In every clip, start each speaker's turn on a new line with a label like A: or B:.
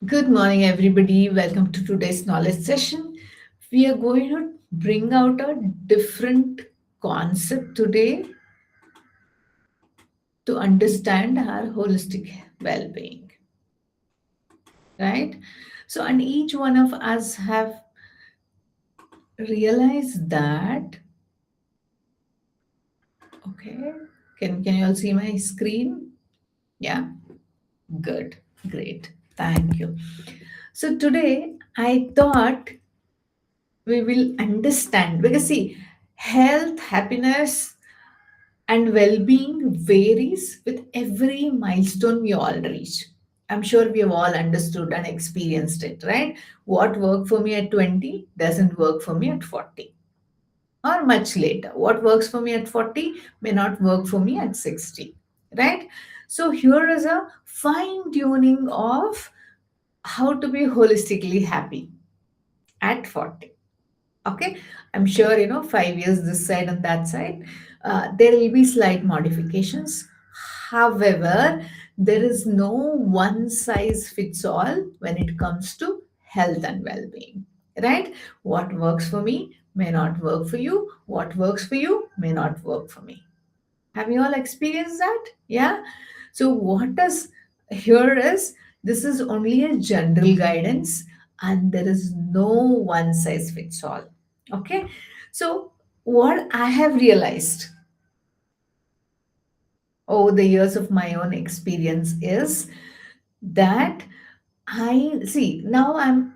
A: Good morning, everybody. Welcome to today's knowledge session. We are going to bring out a different concept today to understand our holistic well being, right? So, and each one of us have realized that, okay, can you all see my screen? Yeah, good, great, thank you. So, today I thought we will understand because see, health, happiness, and well-being varies with every milestone we all reach. I'm sure we have all understood and experienced it, right? What worked for me at 20 doesn't work for me at 40 or much later. What works for me at 40 may not work for me at 60, right? So here is a fine tuning of how to be holistically happy at 40. Okay, I'm sure 5 years this side and that side, there will be slight modifications. However, there is no one size fits all when it comes to health and well-being, right? What works for me may not work for you. What works for you may not work for me. Have you all experienced that? Yeah. So, what does here is this is only a general guidance and there is no one size fits all. Okay. So, what I have realized over the years of my own experience is that I see now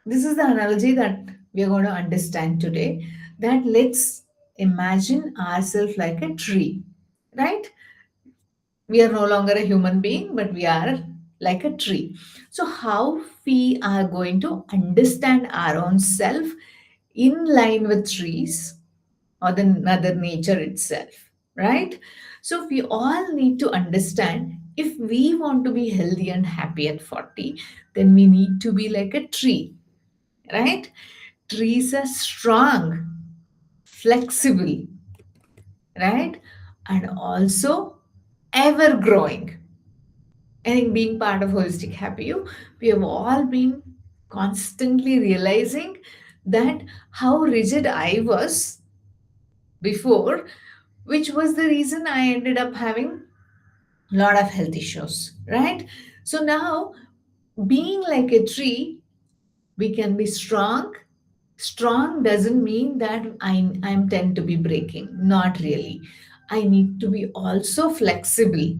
A: this is the analogy that we are going to understand today, that let's imagine ourselves like a tree, right? We are no longer a human being, but we are like a tree. So how we are going to understand our own self in line with trees or the mother nature itself, right? So we all need to understand, if we want to be healthy and happy at 40, then we need to be like a tree, right? Trees are strong, flexible, right? And also ever growing. I think being part of Holistic Happy You, we have all been constantly realizing that how rigid I was before, which was the reason I ended up having a lot of health issues, right? So now, being like a tree, we can be strong. Strong doesn't mean that I'm tend to be breaking. Not really. I need to be also flexible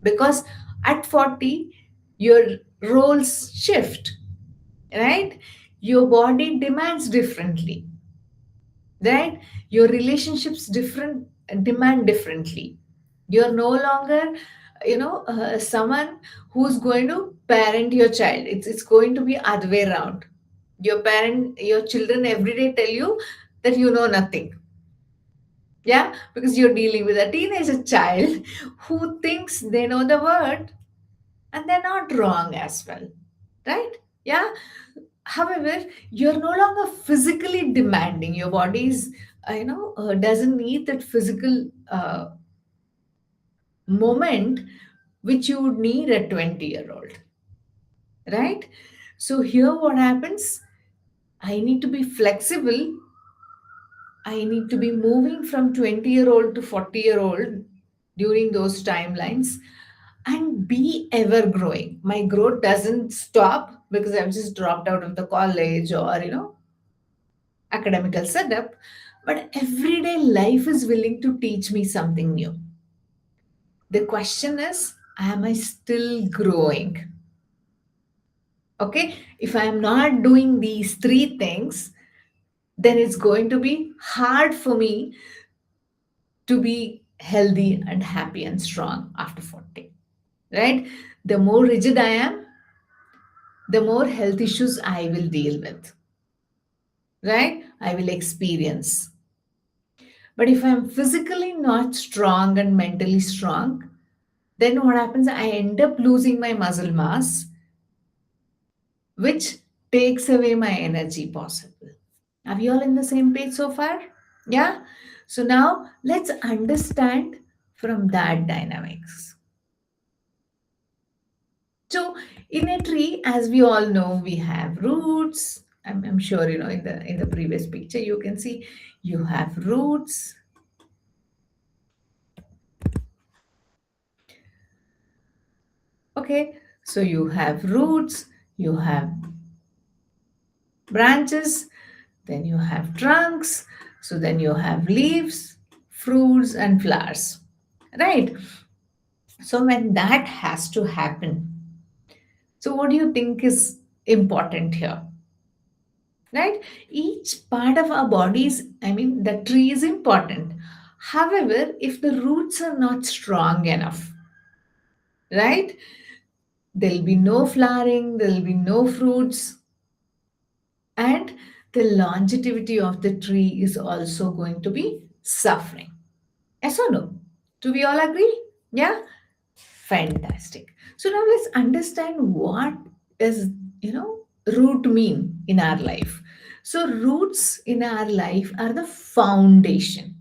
A: because at 40, your roles shift, right? Your body demands differently, right? Your relationships different demand differently. You're no longer someone who's going to parent your child. It's going to be other way around. Your children every day tell you that you know nothing. Yeah, because you're dealing with a teenager child who thinks they know the word, and they're not wrong as well, right? Yeah. However, you're no longer physically demanding. Your body is doesn't need that physical moment which you would need a 20-year-old, right? So here what happens, I need to be flexible. I need to be moving from 20-year-old to 40-year-old during those timelines and be ever growing. My growth doesn't stop because I've just dropped out of the college or, academical setup, but everyday life is willing to teach me something new. The question is, am I still growing? Okay, if I am not doing these three things, then it's going to be hard for me to be healthy and happy and strong after 40, right? The more rigid I am, the more health issues I will deal with, right? I will experience. But if I'm physically not strong and mentally strong, then what happens? I end up losing my muscle mass, which takes away my energy possible. Are we all in the same page so far? Yeah. So now let's understand from that dynamics. So in a tree, as we all know, we have roots. I'm sure you know in the previous picture you can see you have roots. Okay, so you have roots, you have branches, then you have trunks, so then you have leaves, fruits, and flowers. Right? So when that has to happen, so what do you think is important here? Right? Each part of our bodies, I mean, the tree is important. However, if the roots are not strong enough, right, there'll be no flowering, there'll be no fruits, and the longevity of the tree is also going to be suffering. Yes or no? Do we all agree? Yeah? Fantastic. So now let's understand what is, root mean in our life. So roots in our life are the foundation.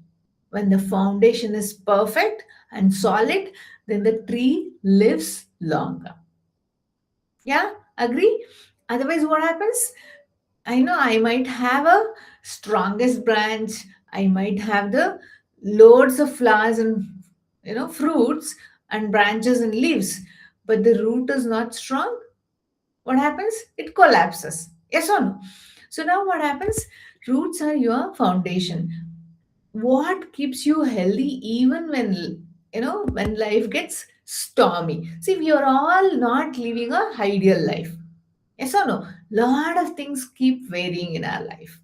A: When the foundation is perfect and solid, then the tree lives longer. Yeah, agree? Otherwise, what happens? I know I might have a strongest branch, I might have the loads of flowers and fruits and branches and leaves, but the root is not strong. What happens? It collapses. Yes or no? So now what happens? Roots are your foundation. What keeps you healthy even when when life gets stormy? See, we are all not living a ideal life. Yes or no? Lot of things keep varying in our life.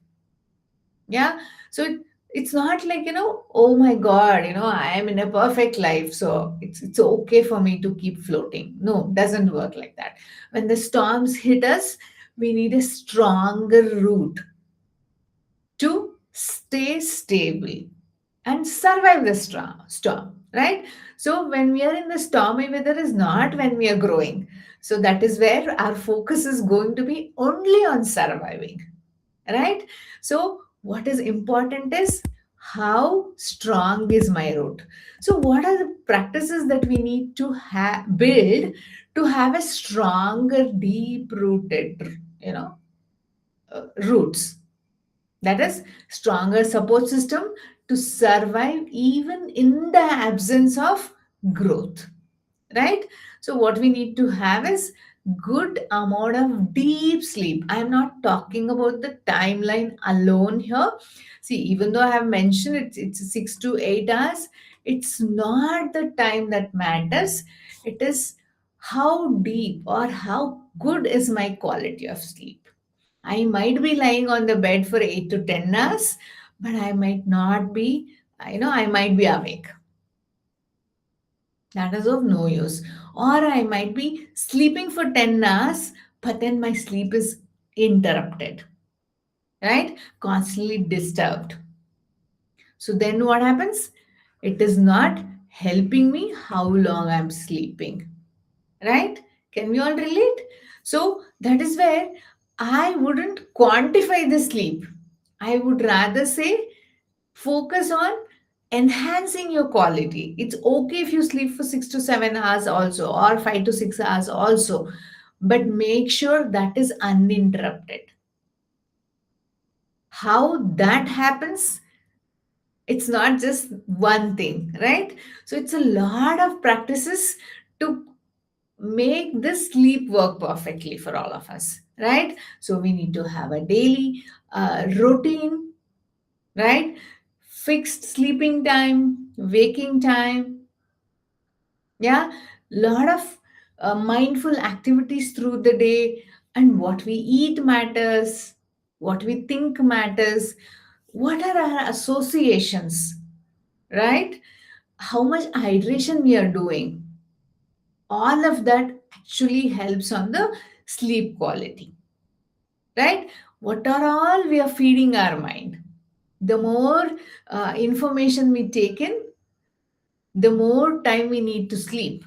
A: Yeah. So it's not like, oh my God, I am in a perfect life. So it's okay for me to keep floating. No, doesn't work like that. When the storms hit us, we need a stronger root to stay stable and survive the storm, right? So when we are in the stormy weather is not when we are growing. So that is where our focus is going to be only on surviving, right? So what is important is how strong is my root. So what are the practices that we need to build to have a stronger deep rooted roots, that is stronger support system to survive even in the absence of growth, right? So what we need to have is good amount of deep sleep. I am not talking about the timeline alone here. See, even though I have mentioned it's 6 to 8 hours, it's not the time that matters. It is how deep or how good is my quality of sleep. I might be lying on the bed for 8 to 10 hours, but I might not be, I might be awake. That is of no use. Or I might be sleeping for 10 hours, but then my sleep is interrupted, right? Constantly disturbed. So then what happens? It is not helping me how long I'm sleeping, right? Can we all relate? So that is where I wouldn't quantify the sleep. I would rather say focus on enhancing your quality. It's okay if you sleep for 6 to 7 hours also, or 5 to 6 hours also, but make sure that is uninterrupted. How that happens, it's not just one thing, right? So it's a lot of practices to make this sleep work perfectly for all of us, right? So we need to have a daily routine, right? Fixed sleeping time, waking time, yeah, lot of mindful activities through the day, and what we eat matters, what we think matters, what are our associations, right? How much hydration we are doing, all of that actually helps on the sleep quality, right? What are all we are feeding our mind? The more information we take in, the more time we need to sleep,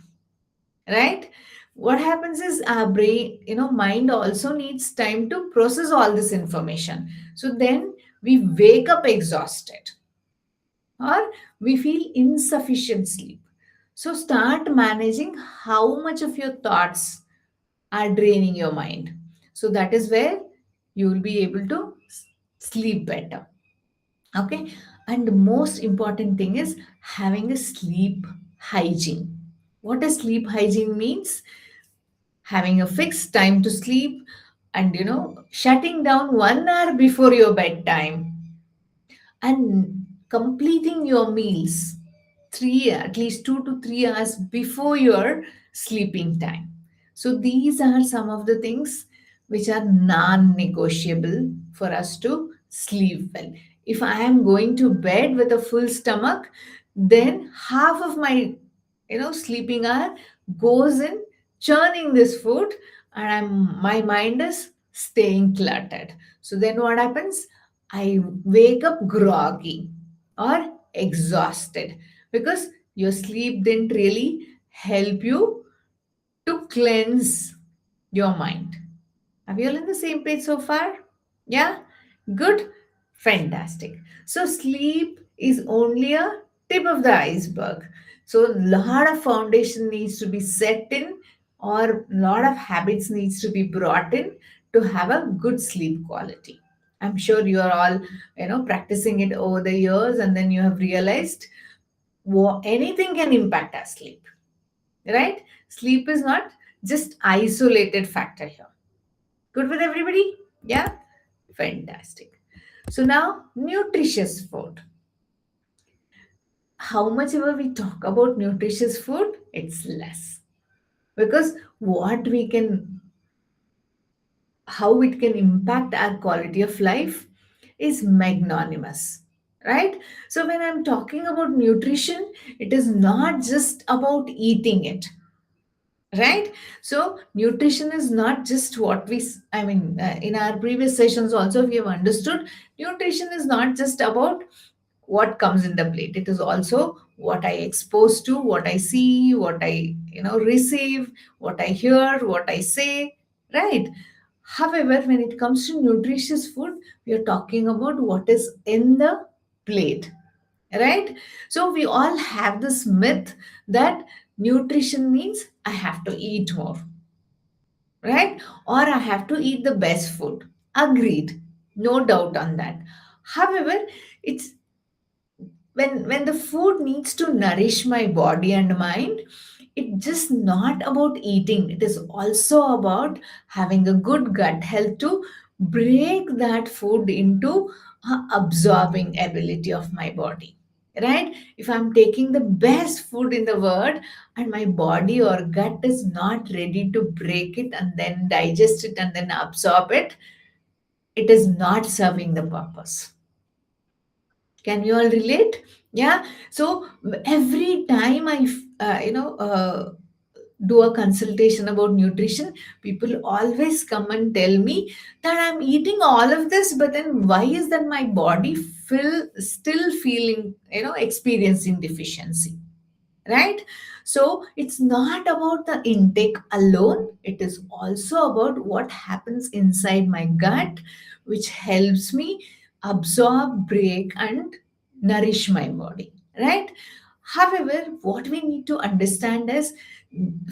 A: right? What happens is our brain, mind also needs time to process all this information. So then we wake up exhausted or we feel insufficient sleep. So start managing how much of your thoughts, are draining your mind. So that is where you will be able to sleep better. Okay. And the most important thing is having a sleep hygiene. What does sleep hygiene means? Having a fixed time to sleep, and shutting down 1 hour before your bedtime, and completing your meals at least 2 to 3 hours before your sleeping time. So these are some of the things which are non-negotiable for us to sleep well. If I am going to bed with a full stomach, then half of my sleeping hour goes in churning this food, and my mind is staying cluttered. So then what happens? I wake up groggy or exhausted because your sleep didn't really help you to cleanse your mind. Are we all on the same page so far? Yeah? Good? Fantastic. So, sleep is only a tip of the iceberg. So, a lot of foundation needs to be set in, or a lot of habits needs to be brought in to have a good sleep quality. I'm sure you are all, practicing it over the years, and then you have realized anything can impact our sleep, right? Sleep is not just isolated factor here. Good with everybody? Yeah? Fantastic. So now, nutritious food. How much ever we talk about nutritious food, it's less. Because how it can impact our quality of life is magnanimous, right? So when I'm talking about nutrition, it is not just about eating it, right? So nutrition is not just what in our previous sessions also we have understood, nutrition is not just about what comes in the plate. It is also what I expose to, what I see, what I receive, what I hear, what I say, right? However, when it comes to nutritious food, we are talking about what is in the plate, right? So we all have this myth that nutrition means I have to eat more, right? Or I have to eat the best food. Agreed. No doubt on that. However, it's when the food needs to nourish my body and mind, it's just not about eating. It is also about having a good gut health to break that food into absorbing ability of my body, right? If I'm taking the best food in the world and my body or gut is not ready to break it and then digest it and then absorb it, it is not serving the purpose. Can you all relate? Yeah. So every time do a consultation about nutrition, people always come and tell me that I'm eating all of this, but then why is that my body still feeling, experiencing deficiency? Right? So it's not about the intake alone, it is also about what happens inside my gut, which helps me absorb, break, and nourish my body, right? However, what we need to understand is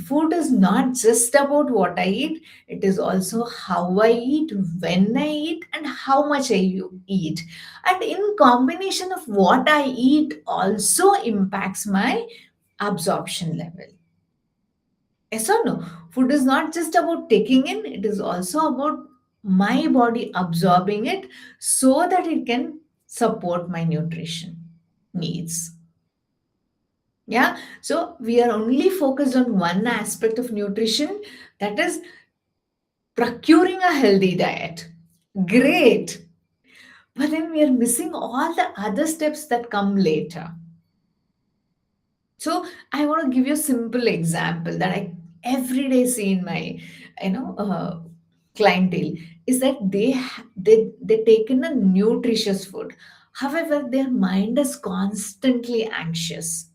A: food is not just about what I eat, it is also how I eat, when I eat, and how much eat. And in combination of what I eat also impacts my absorption level. Yes or no? Food is not just about taking in, it is also about my body absorbing it so that it can support my nutrition needs. Yeah, so we are only focused on one aspect of nutrition, that is procuring a healthy diet. Great, but then we are missing all the other steps that come later. So I want to give you a simple example that I every day see in my you know uh, clientele is that they take in a nutritious food. However, their mind is constantly anxious,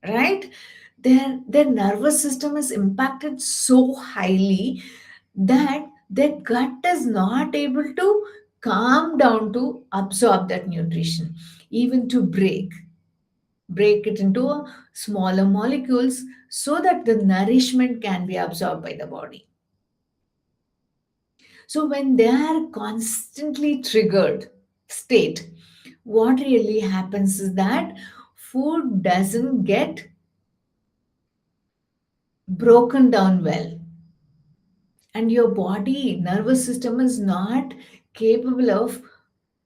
A: right? Their nervous system is impacted so highly that their gut is not able to calm down to absorb that nutrition, even to break it into smaller molecules so that the nourishment can be absorbed by the body. So when they are constantly triggered state, what really happens is that food doesn't get broken down well, and your body nervous system is not capable of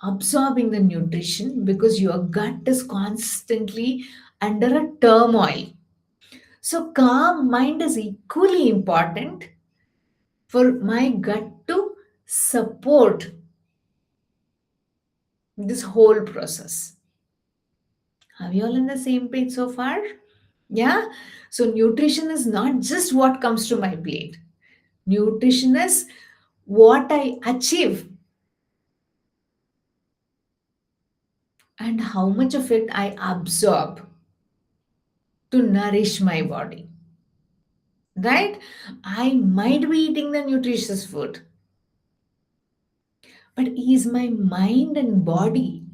A: absorbing the nutrition because your gut is constantly under a turmoil. So calm mind is equally important for my gut to support this whole process. Are we all on the same page so far? Yeah. So nutrition is not just what comes to my plate. Nutrition is what I achieve and how much of it I absorb to nourish my body. Right? I might be eating the nutritious food, but is my mind and body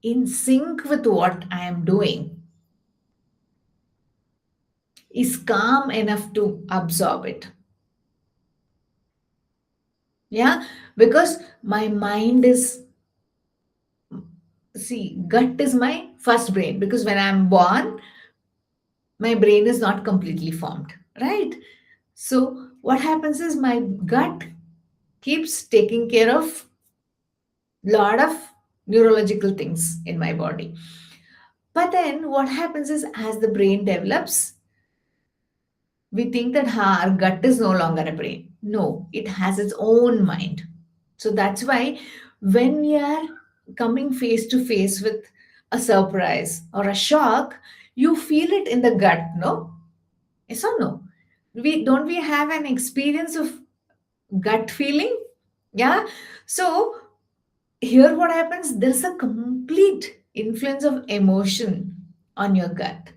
A: in sync with what I am doing? Is calm enough to absorb it? Yeah, because my mind is, see, gut is my first brain because when I'm born, my brain is not completely formed, right? So, what happens is my gut keeps taking care of lot of neurological things in my body. But then what happens is as the brain develops, we think that our gut is no longer a brain. No, it has its own mind. So that's why when we are coming face to face with a surprise or a shock, you feel it in the gut, no? Yes or no? We have an experience of gut feeling? Yeah. So here what happens, there's a complete influence of emotion on your gut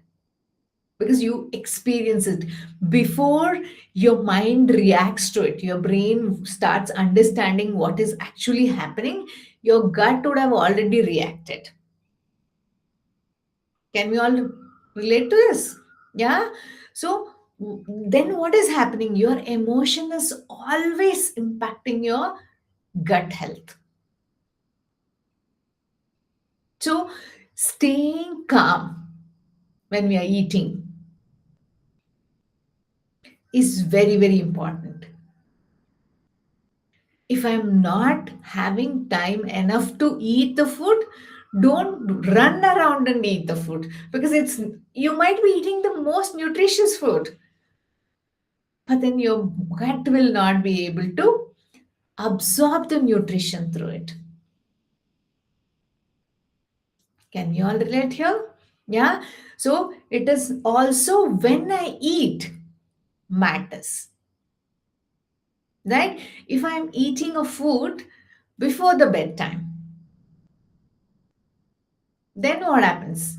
A: because you experience it before your mind reacts to it. Your brain starts understanding what is actually happening. Your gut would have already reacted. Can we all relate to this? Yeah. So then what is happening? Your emotion is always impacting your gut health. So staying calm when we are eating is very, very important. If I'm not having time enough to eat the food, don't run around and eat the food because it's you might be eating the most nutritious food, but then your gut will not be able to absorb the nutrition through it. Can you all relate here? Yeah. So it is also when I eat matters, right? If I'm eating a food before the bedtime, then what happens?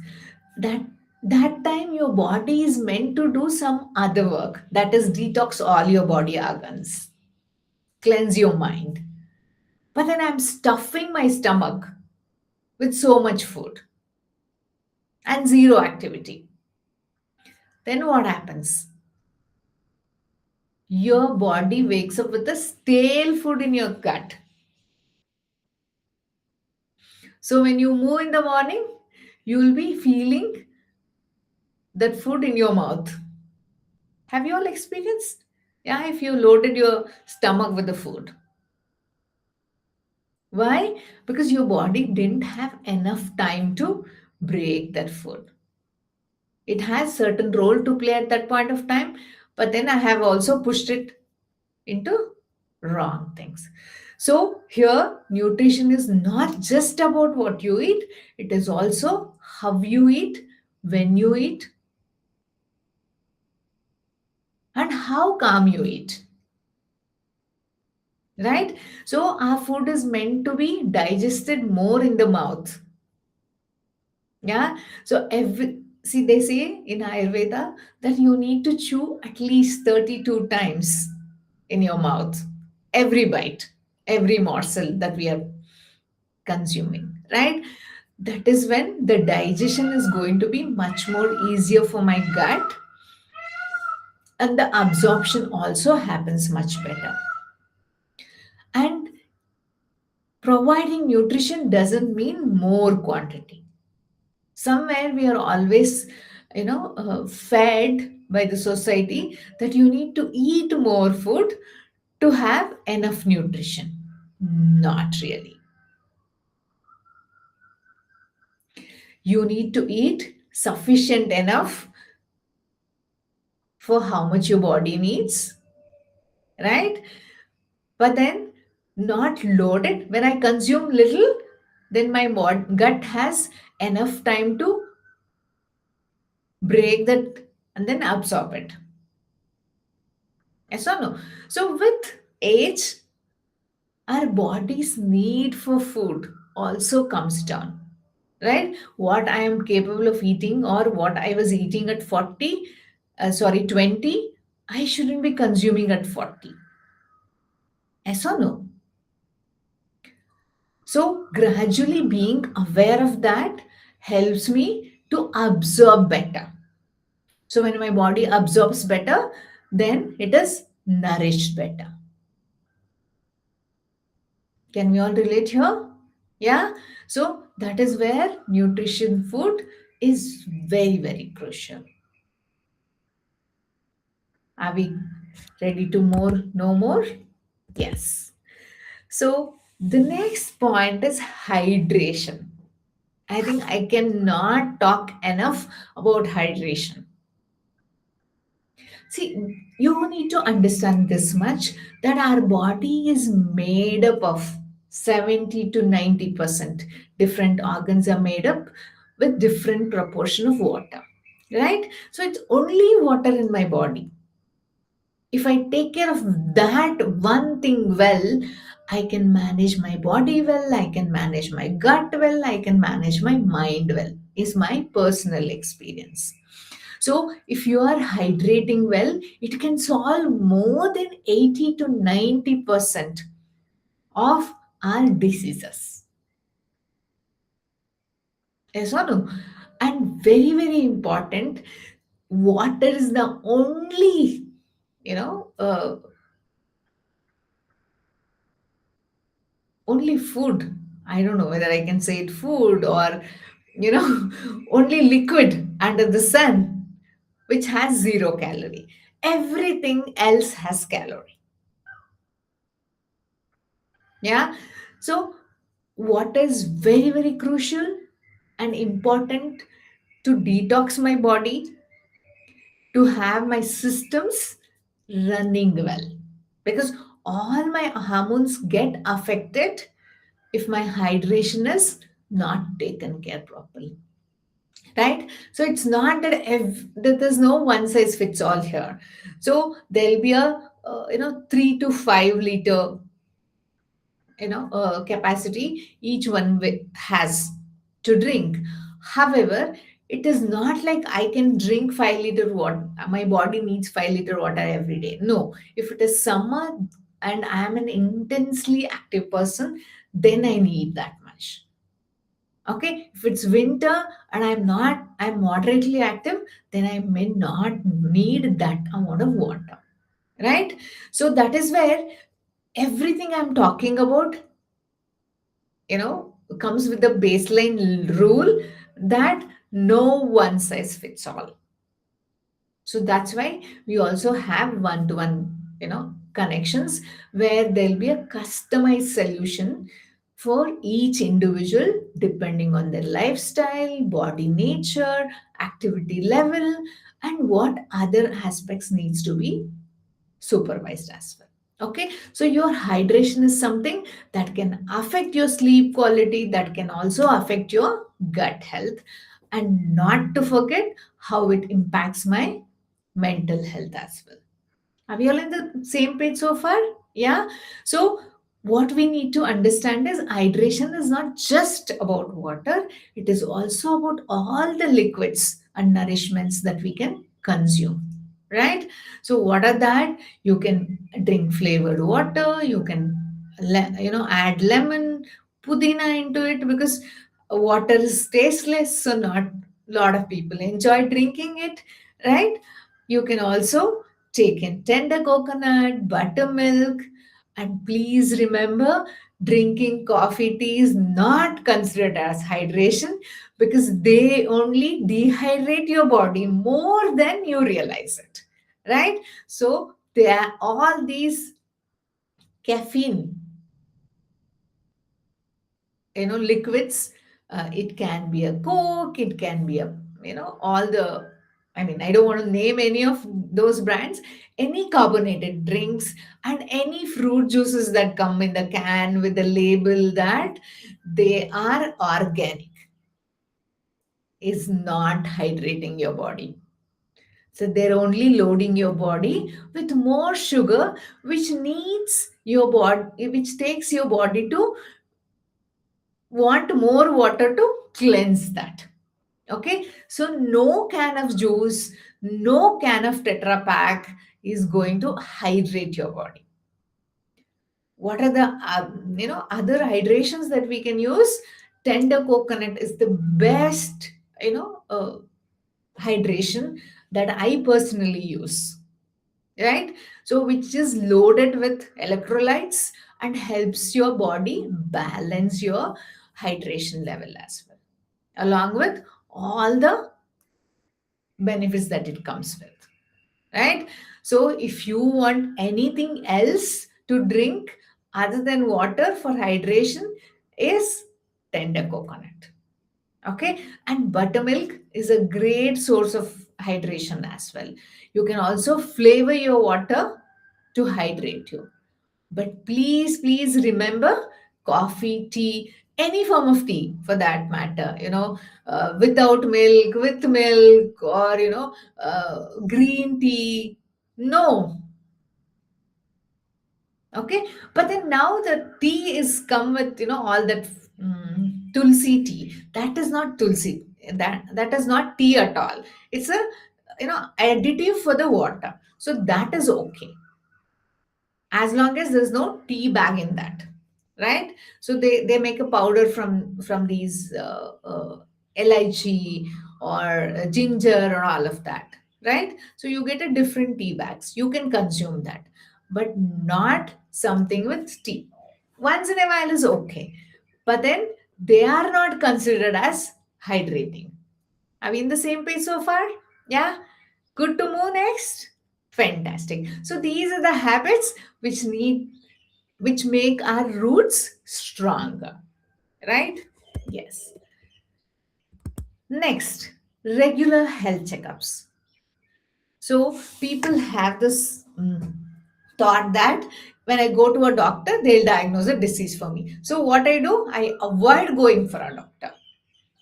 A: That that time your body is meant to do some other work, that is detox all your body organs, cleanse your mind. But then I'm stuffing my stomach with so much food and zero activity. Then what happens? Your body wakes up with a stale food in your gut. So when you move in the morning, you will be feeling that food in your mouth. Have you all experienced? Yeah, if you loaded your stomach with the food. Why? Because your body didn't have enough time to break that food. It has certain role to play at that point of time, but then I have also pushed it into wrong things. So here nutrition is not just about what you eat, it is also how you eat, when you eat, and how calm you eat. Right? So our food is meant to be digested more in the mouth. Yeah. So every see they say in Ayurveda that you need to chew at least 32 times in your mouth. Every bite, every morsel that we are consuming, right? That is when the digestion is going to be much more easier for my gut and the absorption also happens much better. And Providing nutrition doesn't mean more quantity. Somewhere we are always, fed by the society that you need to eat more food to have enough nutrition. Not really. You need to eat sufficient enough for how much your body needs, right? But then not loaded. When I consume little, then my gut has enough time to break that and then absorb it. Yes or no? So with age, our body's need for food also comes down, right? What I am capable of eating or what I was eating at 40, 20, I shouldn't be consuming at 40. Yes or no? So, gradually being aware of that helps me to absorb better. So, when my body absorbs better, then it is nourished better. Can we all relate here? Yeah. So, that is where nutrition food is very, very crucial. Are we ready to know more? Yes. So, the next point is hydration. I think I cannot talk enough about hydration. See, you need to understand this much that our body is made up of 70 to 90% different organs are made up with different proportion of water. Right? So it's only water in my body. If I take care of that one thing well, I can manage my body well, I can manage my gut well, I can manage my mind well, is my personal experience. So, if you are hydrating well, it can solve more than 80 to 90% of our diseases. Yes or no? And very, very important, water is the only, you know, uh, only food. I don't know whether I can say it food or, only liquid under the sun, which has zero calorie. Everything else has calorie. Yeah. So, what is very, very crucial and important to detox my body, to have my systems running well. Because all my hormones get affected if my hydration is not taken care properly. Right? So it's not that that there's no one size fits all here. So there'll be a 3 to 5 liter capacity each one has to drink. However, it is not like I can drink 5 liter water. My body needs 5 liter water every day. No, if it is summer and I am an intensely active person, then I need that much. Okay, if it's winter and I'm moderately active, then I may not need that amount of water, right? So that is where everything I'm talking about comes with the baseline rule that no one size fits all. So that's why we also have one to one connections where there'll be a customized solution for each individual depending on their lifestyle, body nature, activity level, and what other aspects needs to be supervised as well. Okay, so your hydration is something that can affect your sleep quality, that can also affect your gut health, and not to forget how it impacts my mental health as well. Are we all in the same page so far? Yeah. So, what we need to understand is hydration is not just about water, it is also about all the liquids and nourishments that we can consume. Right? So, what are that? You can drink flavored water, you can add lemon, pudina into it because water is tasteless, so not a lot of people enjoy drinking it, right? You can also take in tender coconut, buttermilk, and please remember Drinking coffee, tea is not considered as hydration because they only dehydrate your body more than you realize it, right? So there are all these caffeine, liquids. It can be a coke, it can be a, all the, I mean, I don't want to name any of those brands. Any carbonated drinks and any fruit juices that come in the can with the label that they are organic is not hydrating your body. So they're only loading your body with more sugar, which needs your body, which takes your body to want more water to cleanse that. Okay, so no can of juice, no can of Tetra Pak is going to hydrate your body. What are the other hydrations that we can use? Tender coconut is the best hydration that I personally use, right? So which is loaded with electrolytes and helps your body balance your hydration level as well, along with all the benefits that it comes with, right? So if you want anything else to drink other than water for hydration, is tender coconut. Okay, and buttermilk is a great source of hydration as well. You can also flavor your water to hydrate you. But please, please remember, coffee, tea, any form of tea for that matter, without milk, with milk, or, green tea. No. Okay. But then now the tea is come with, all that tulsi tea. That is not tulsi. That is not tea at all. It's a, additive for the water. So that is okay, as long as there's no tea bag in that, right? So they make a powder from these lychee or ginger or all of that, right? So you get a different tea bags, you can consume that, but not something with tea. Once in a while is okay, but then they are not considered as hydrating. Are we in the same page so far? Yeah. Good to move next. Fantastic. So these are the habits which make our roots stronger, right? Yes. Next, regular health checkups. So people have this thought that when I go to a doctor, they'll diagnose a disease for me. So what I do, I avoid going for a doctor.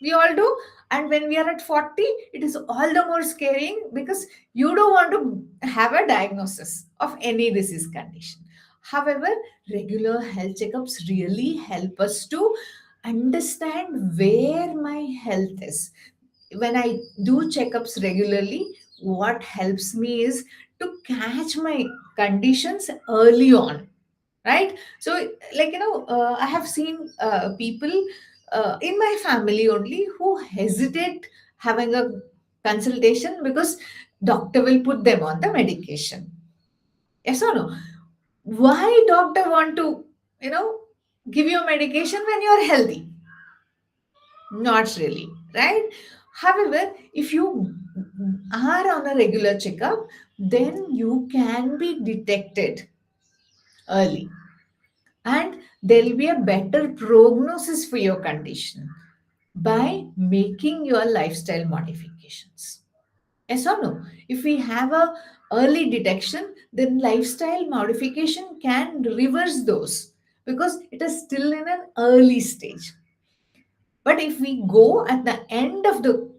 A: We all do. And when we are at 40, it is all the more scaring because you don't want to have a diagnosis of any disease condition. However, regular health checkups really help us to understand where my health is. When I do checkups regularly, what helps me is to catch my conditions early on, right? So like, I have seen people in my family only who hesitate having a consultation because doctor will put them on the medication. Yes or no? Why doctor want to you know give you a medication when you are healthy? Not really, right? However, if you are on a regular checkup, then you can be detected early, and there will be a better prognosis for your condition by making your lifestyle modifications. Yes or no? If we have a early detection, then lifestyle modification can reverse those because it is still in an early stage. But if we go at the end of the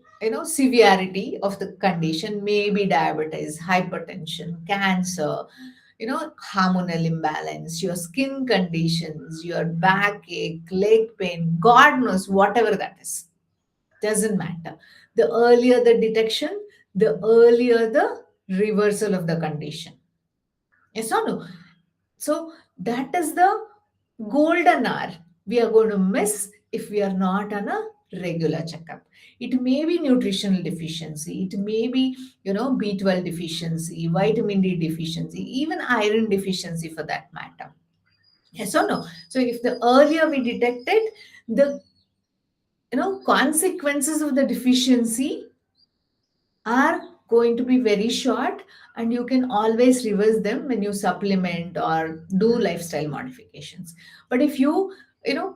A: severity of the condition, maybe diabetes, hypertension, cancer, hormonal imbalance, your skin conditions, your backache, leg pain, God knows whatever that is, doesn't matter. The earlier the detection, the earlier the reversal of the condition. Yes or no? So that is the golden hour we are going to miss if we are not on a regular checkup. It may be nutritional deficiency, it may be, B12 deficiency, vitamin D deficiency, even iron deficiency for that matter. Yes or no? So if the earlier we detected, the consequences of the deficiency are going to be very short, and you can always reverse them when you supplement or do lifestyle modifications. But if you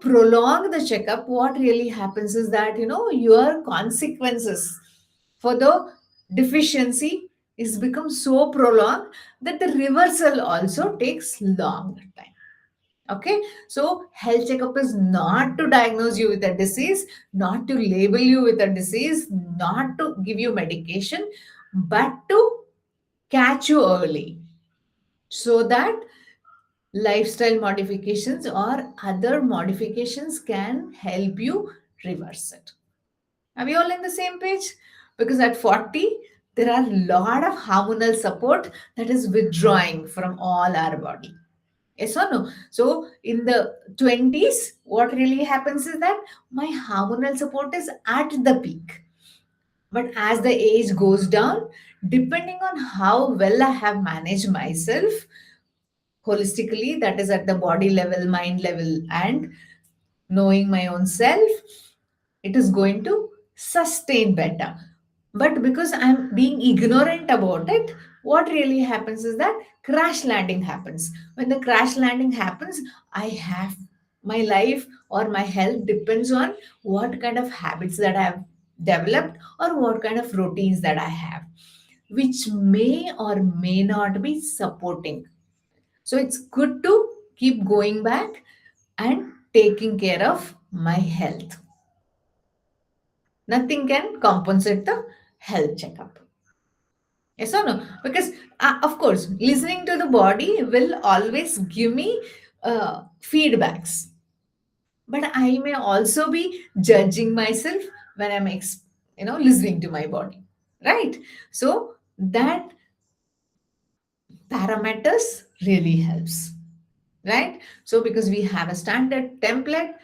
A: prolong the checkup, what really happens is that your consequences for the deficiency is become so prolonged that the reversal also takes long time. Okay, so health checkup is not to diagnose you with a disease, not to label you with a disease, not to give you medication, but to catch you early so that lifestyle modifications or other modifications can help you reverse it. Are we all in the same page? Because at 40, there are a lot of hormonal support that is withdrawing from all our body. Yes or no? So in the 20s, what really happens is that my hormonal support is at the peak. But as the age goes down, depending on how well I have managed myself holistically, that is at the body level, mind level, and knowing my own self, it is going to sustain better. But because I'm being ignorant about it, what really happens is that crash landing happens. When the crash landing happens, I have my life or my health depends on what kind of habits that I have developed or what kind of routines that I have, which may or may not be supporting. So it's good to keep going back and taking care of my health. Nothing can compensate the health checkup. Yes or no? Because, of course, listening to the body will always give me feedbacks. But I may also be judging myself when I'm, listening to my body. Right? So, that parameters really helps. Right? So, because we have a standard template,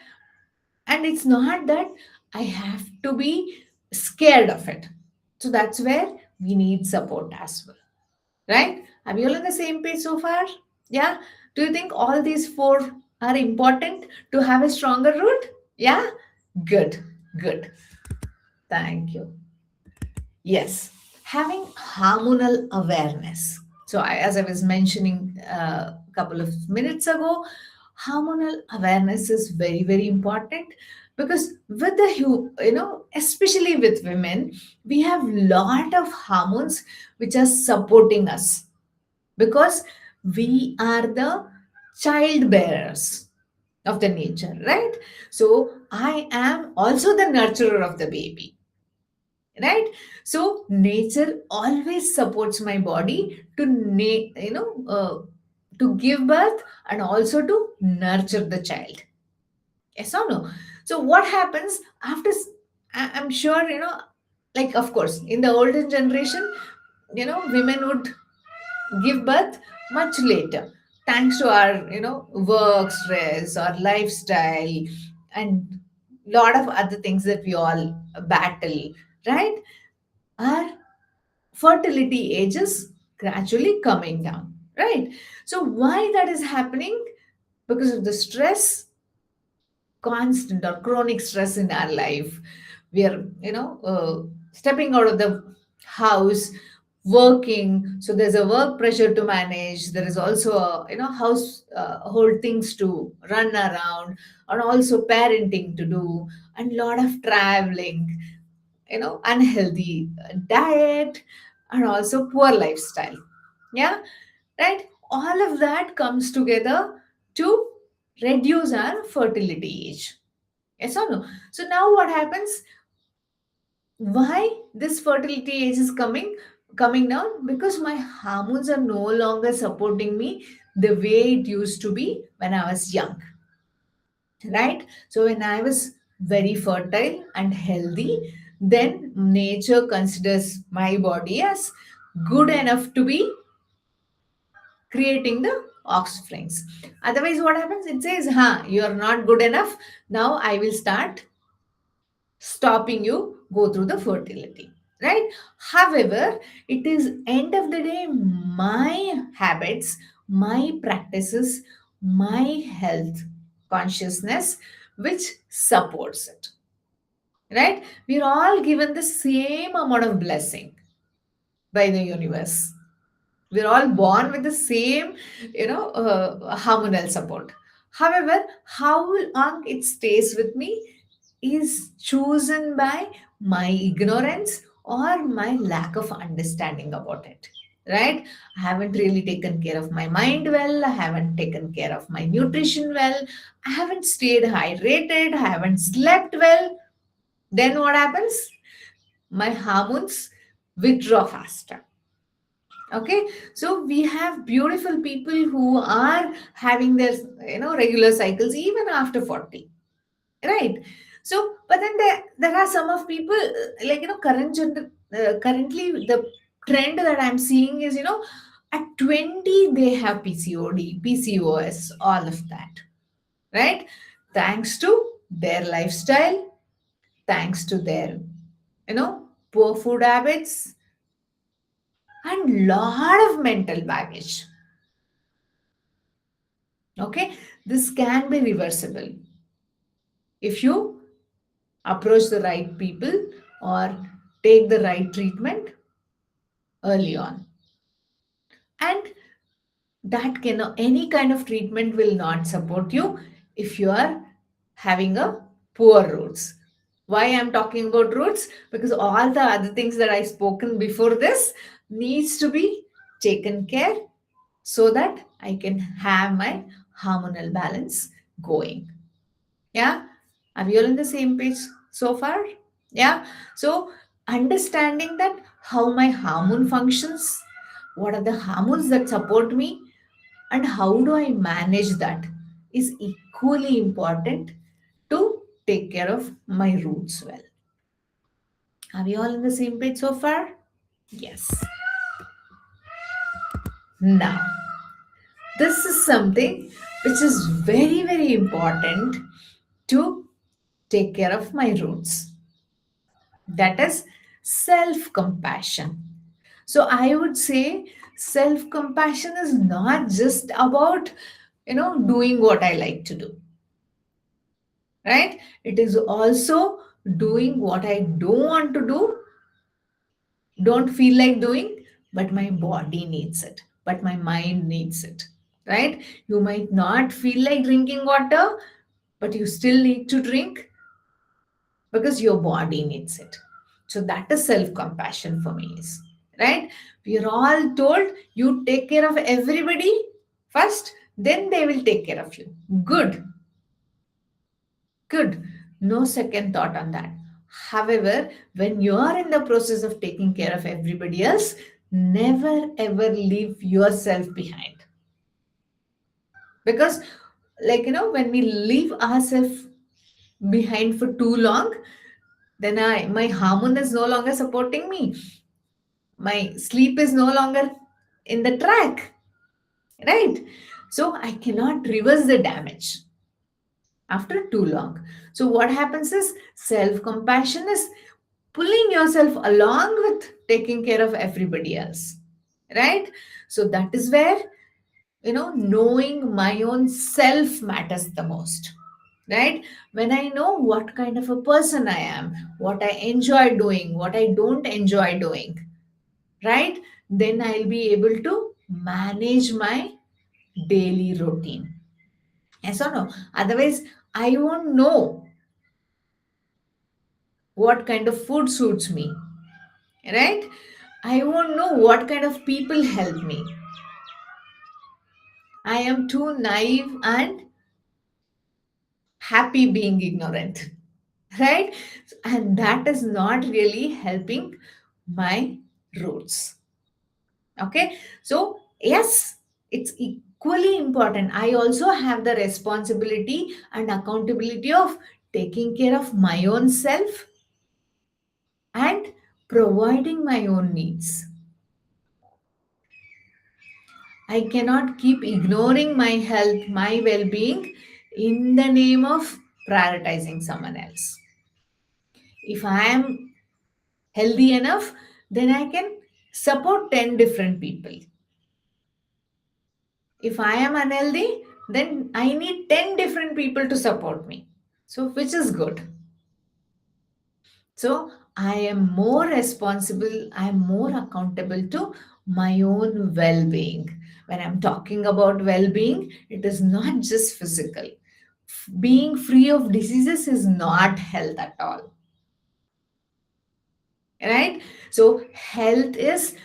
A: and it's not that I have to be scared of it. So, that's where we need support as well. Right? Are we all on the same page so far? Yeah. Do you think all these four are important to have a stronger root? Yeah. Good. Good. Thank you. Yes. Having hormonal awareness. So, as I was mentioning a couple of minutes ago, hormonal awareness is very, very important because with especially with women, we have lot of hormones which are supporting us because we are the child bearers of the nature, right? So I am also the nurturer of the baby, right? So nature always supports my body to to give birth and also to nurture the child. Yes or no? So what happens after I'm sure like of course in the olden generation, women would give birth much later thanks to our work stress or lifestyle and lot of other things that we all battle, right? Our fertility age is gradually coming down, right? So why that is happening? Because of the stress, constant or chronic stress in our life. We are stepping out of the house, working, so there's a work pressure to manage. There is also a house whole things to run around, and also parenting to do, and lot of traveling, unhealthy diet, and also poor lifestyle. Yeah, right? All of that comes together to reduce our fertility age. Yes or no? So now what happens? Why this fertility age is coming down? Because my hormones are no longer supporting me the way it used to be when I was young. Right? So when I was very fertile and healthy, then nature considers my body as good enough to be creating the offsprings. Otherwise, what happens? It says, huh, you are not good enough. Now I will start stopping you go through the fertility, right? However, it is end of the day my habits, my practices, my health consciousness which supports it, right? We're all given the same amount of blessing by the universe. We're all born with the same, hormonal support. However, how long it stays with me is chosen by my ignorance or my lack of understanding about it. Right? I haven't really taken care of my mind well. I haven't taken care of my nutrition well. I haven't stayed hydrated. I haven't slept well. Then what happens? My hormones withdraw faster. Okay, so we have beautiful people who are having their regular cycles even after 40, right? So but then there are some of people currently the trend that I'm seeing is at 20 they have PCOD, PCOS, all of that, right? Thanks to their lifestyle, thanks to their poor food habits and lot of mental baggage. Okay, this can be reversible if you approach the right people or take the right treatment early on. And that can any kind of treatment will not support you if you are having a poor roots. Why I'm talking about roots? Because all the other things that I spoken before this needs to be taken care so that I can have my hormonal balance going. Yeah, are we all on the same page so far? Yeah, so understanding that how my hormone functions, what are the hormones that support me, and how do I manage that is equally important to take care of my roots well. Are we all on the same page so far? Yes. Now, this is something which is very, very important to take care of my roots. That is self compassion. So I would say self compassion is not just about doing what I like to do, right? It is also doing what I don't want to do, don't feel like doing, but my body needs it, but my mind needs it, right? You might not feel like drinking water, but you still need to drink because your body needs it. So that is self compassion for me, is right. We are all told you take care of everybody first, then they will take care of you. Good, good. No second thought on that. However, when you are in the process of taking care of everybody else, never ever leave yourself behind. Because, when we leave ourselves behind for too long, then my hormone is no longer supporting me. My sleep is no longer in the track, right? So I cannot reverse the damage after too long. So what happens is self compassion is pulling yourself along with taking care of everybody else, right? So that is where knowing my own self matters the most, right? When I know what kind of a person I am, what I enjoy doing, what I don't enjoy doing, right? Then I'll be able to manage my daily routine. Yes or no? Otherwise, I won't know what kind of food suits me, right? I won't know what kind of people help me. I am too naive and happy being ignorant, right? And that is not really helping my roots. Okay, so yes, it's equally important. I also have the responsibility and accountability of taking care of my own self and providing my own needs. I cannot keep ignoring my health, my well being in the name of prioritizing someone else. If I am healthy enough, then I can support 10 different people. If I am unhealthy, then I need 10 different people to support me. So, which is good. So, I am more responsible, I am more accountable to my own well being. When I'm talking about well being, it is not just physical. Being free of diseases is not health at all, right? So, health is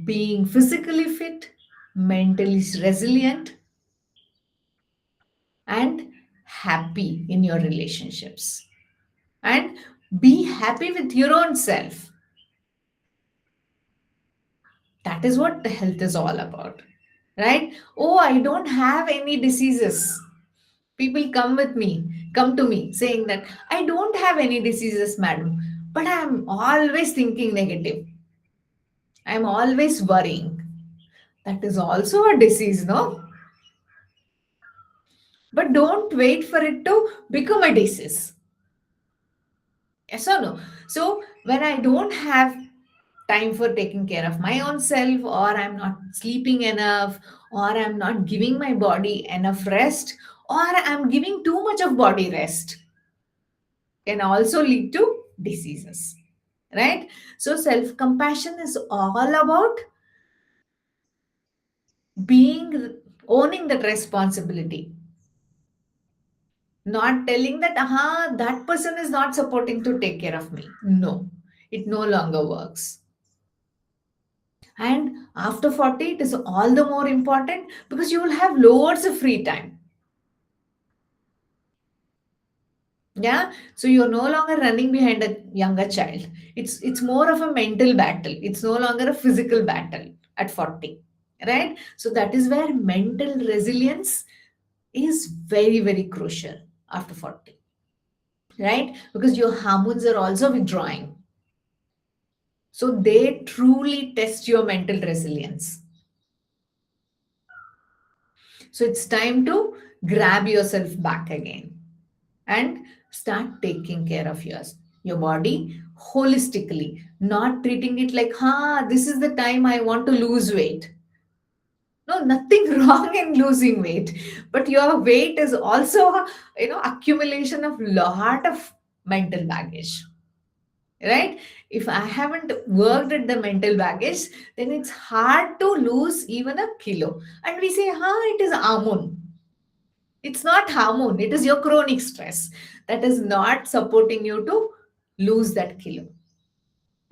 A: being physically fit, mentally resilient, and happy in your relationships. And be happy with your own self. That is what the health is all about, right? Oh, I don't have any diseases. People come to me saying that I don't have any diseases, madam, but I'm always thinking negative. I'm always worrying. That is also a disease, no? But don't wait for it to become a disease. Yes or no? So, when I don't have time for taking care of my own self, or I'm not sleeping enough, or I'm not giving my body enough rest, or I'm giving too much of body rest, can also lead to diseases, right? So, self compassion is all about being owning that responsibility, not telling that, aha, that person is not supporting to take care of me. No, it no longer works. And after 40, it is all the more important because you will have loads of free time. Yeah. So you're no longer running behind a younger child. It's more of a mental battle. It's no longer a physical battle at 40. Right? So that is where mental resilience is very, very crucial after 40. Right? Because your hormones are also withdrawing. So they truly test your mental resilience. So it's time to grab yourself back again and start taking care of your body holistically, not treating it like, this is the time I want to lose weight. No, nothing wrong in losing weight, but your weight is also accumulation of lot of mental baggage, right? If I haven't worked at the mental baggage, then it's hard to lose even a kilo. And we say, it is hormone. It's not hormone, it is your chronic stress that is not supporting you to lose that kilo.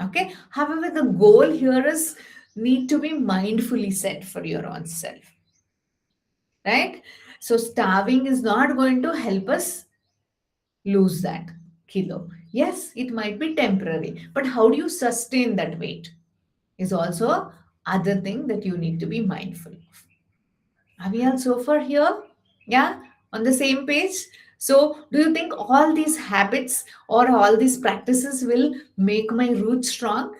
A: Okay. However, the goal here is need to be mindfully set for your own self, right? So, starving is not going to help us lose that kilo. Yes, it might be temporary, but how do you sustain that weight is also other thing that you need to be mindful of. Are we all so far here? Yeah, on the same page. So, do you think all these habits or all these practices will make my roots strong?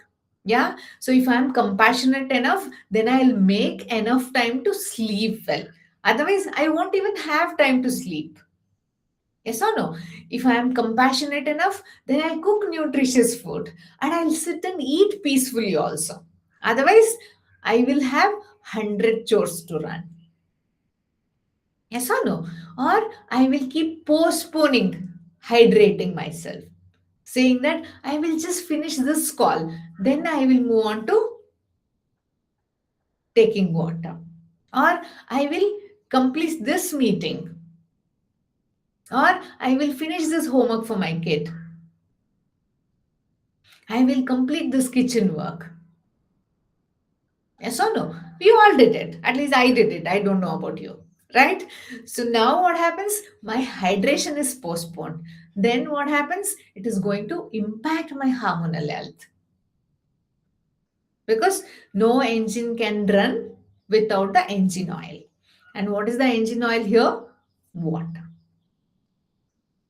A: Yeah. So, if I'm compassionate enough, then I'll make enough time to sleep well. Otherwise, I won't even have time to sleep. Yes or no? If I am compassionate enough, then I cook nutritious food and I'll sit and eat peacefully also. Otherwise, I will have 100 chores to run. Yes or no? Or I will keep postponing hydrating myself, saying that I will just finish this call, then I will move on to taking water. Or I will complete this meeting. Or I will finish this homework for my kid. I will complete this kitchen work. Yes or no? We all did it. At least I did it. I don't know about you. Right? So now what happens? My hydration is postponed. Then what happens? It is going to impact my hormonal health. Because no engine can run without the engine oil. And what is the engine oil here? Water.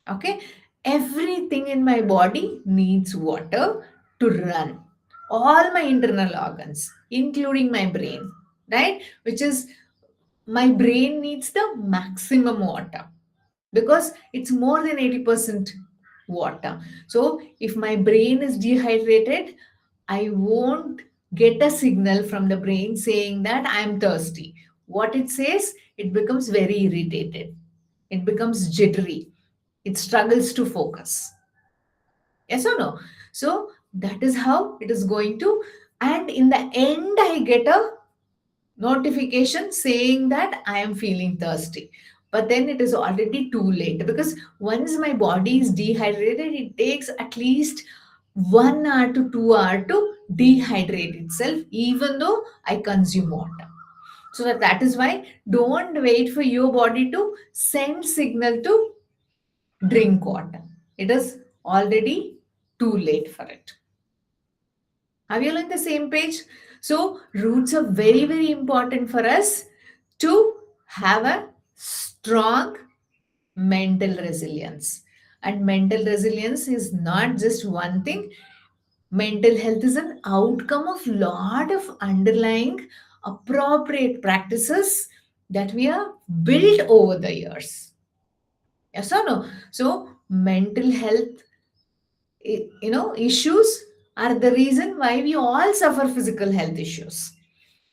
A: Okay. Everything in my body needs water to run. All my internal organs, including my brain, right? Which is my brain needs the maximum water because it's more than 80% water. So if my brain is dehydrated, I won't get a signal from the brain saying that I'm thirsty. What it says, it becomes very irritated, it becomes jittery, it struggles to focus. Yes or no? So that is how it is going to, and in the end, I get a notification saying that I am feeling thirsty. But then it is already too late, because once my body is dehydrated, it takes at least 1 hour to 2 hour to dehydrate itself, even though I consume water. So that is why don't wait for your body to send signal to drink water. It is already too late for it. Are we all on the same page? So, roots are very, very important for us to have a strong mental resilience. And mental resilience is not just one thing. Mental health is an outcome of lot of underlying appropriate practices that we have built over the years. Yes or no? So, mental health issues are the reason why we all suffer physical health issues.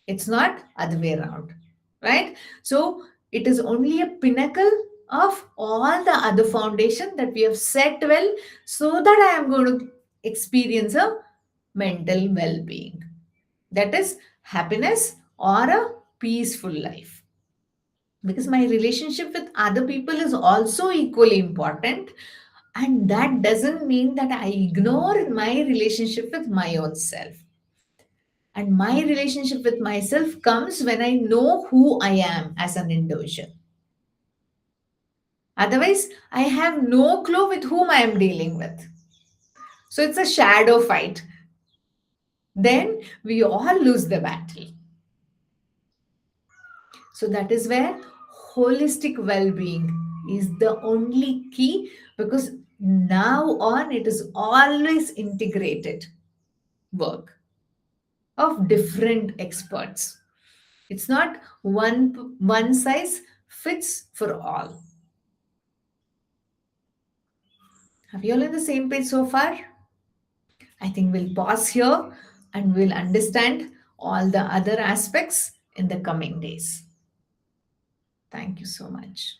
A: It's not other way around, right? So it is only a pinnacle of all the other foundation that we have set well, so that I am going to experience a mental well-being, that is happiness or a peaceful life. Because my relationship with other people is also equally important, and that doesn't mean that I ignore my relationship with my own self. And my relationship with myself comes when I know who I am as an individual. Otherwise, I have no clue with whom I am dealing with. So it's a shadow fight. Then we all lose the battle. So that is where holistic well being is the only key, because now on it is always integrated work of different experts. It's not one size fits for all. Have you all in the same page so far? I think we'll pause here and we'll understand all the other aspects in the coming days. Thank you so much.